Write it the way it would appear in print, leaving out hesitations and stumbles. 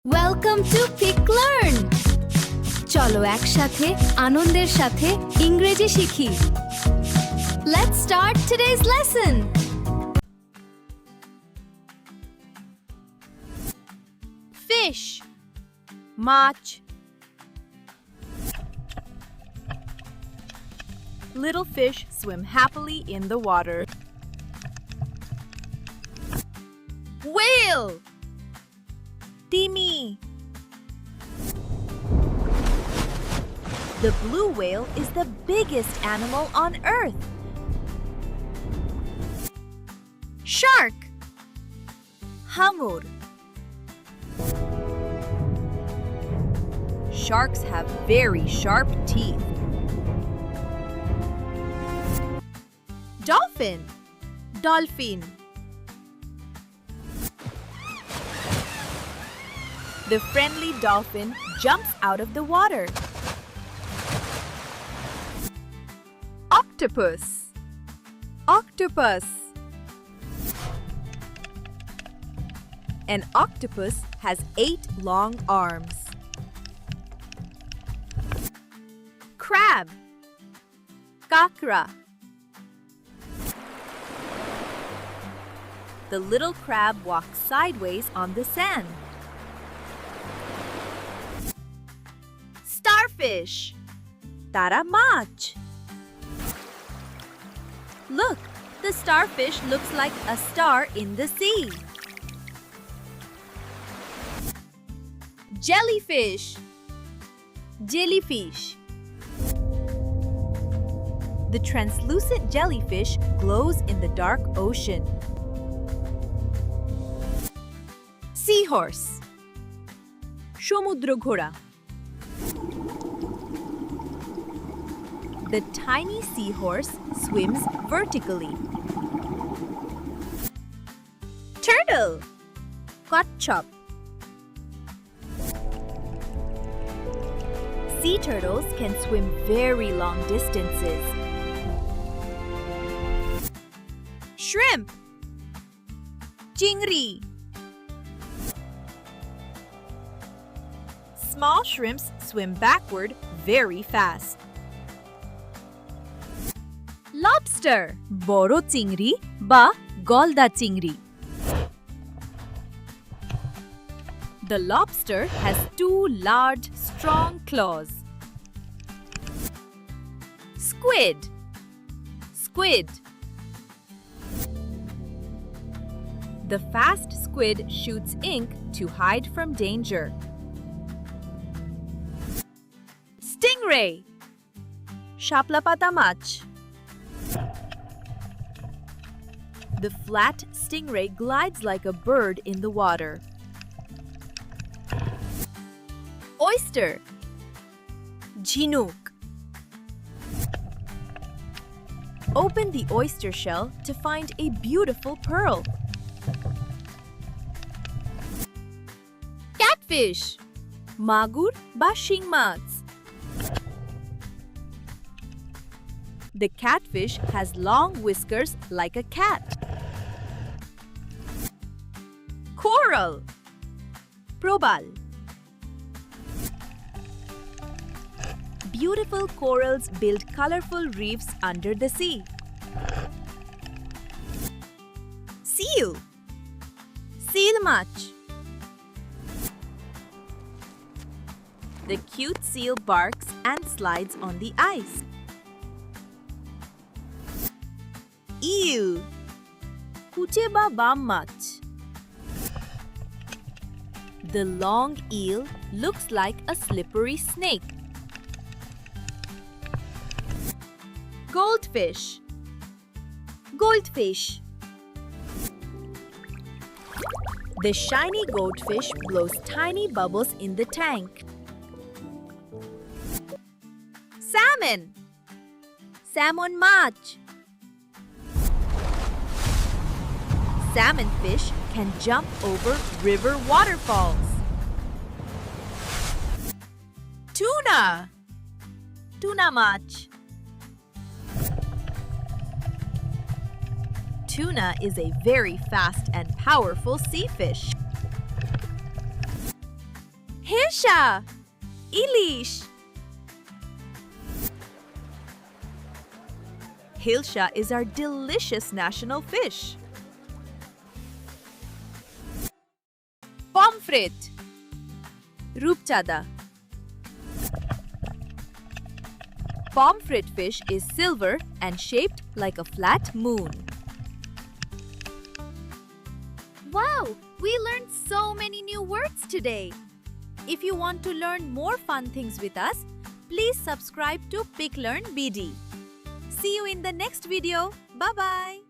Welcome to PicLearn! চলো একসাথে আনন্দের সাথে ইংরেজি শিখি। Let's start today's lesson. Fish, much. Little fish swim happily in the water. whale, Timmy. The blue whale is the biggest animal on earth. shark, Hamur. Sharks have very sharp teeth. dolphin, Dolphin. The friendly dolphin jumps out of the water. Octopus. Octopus. An octopus has 8 long arms. crab, Kakra. The little crab walks sideways on the sand. starfish, Tara mach. Look, the starfish looks like a star in the sea. jellyfish, Jellyfish. The translucent jellyfish glows in the dark ocean. seahorse, সমুদ্র ঘোড়া. The tiny seahorse swims vertically. turtle, Kotchop. Sea turtles can swim very long distances. shrimp, Chingri. Small shrimps swim backward very fast. lobster, বড় চিংড়ি বা গলদা চিংড়ি. The lobster has 2 large, strong claws. squid, Squid. The fast squid shoots ink to hide from danger. stingray, শাপলা পাতা মাছ. The flat stingray glides like a bird in the water. oyster, Chinook. Open the oyster shell to find a beautiful pearl. catfish, Magur বা শিং মাছ. The catfish has long whiskers like a cat. coral, Probal. Beautiful corals build colorful reefs under the sea. seal, Seal mach. The cute seal barks and slides on the ice. eel, কুচে বা বাম মাছ. The long eel looks like a slippery snake. goldfish, Goldfish. The shiny goldfish blows tiny bubbles in the tank. salmon, Salmon mach. Salmon fish can jump over river waterfalls. tuna, Tuna mach. Tuna is a very fast and powerful sea fish. Hirsha, Ilish. Hilsha is our delicious national fish. Pomfret, Rupchada. Pomfret fish is silver and shaped like a flat moon. Wow, we learned so many new words today. If you want to learn more fun things with us, please subscribe to PicLearn BD. See you in the next video. Bye-bye.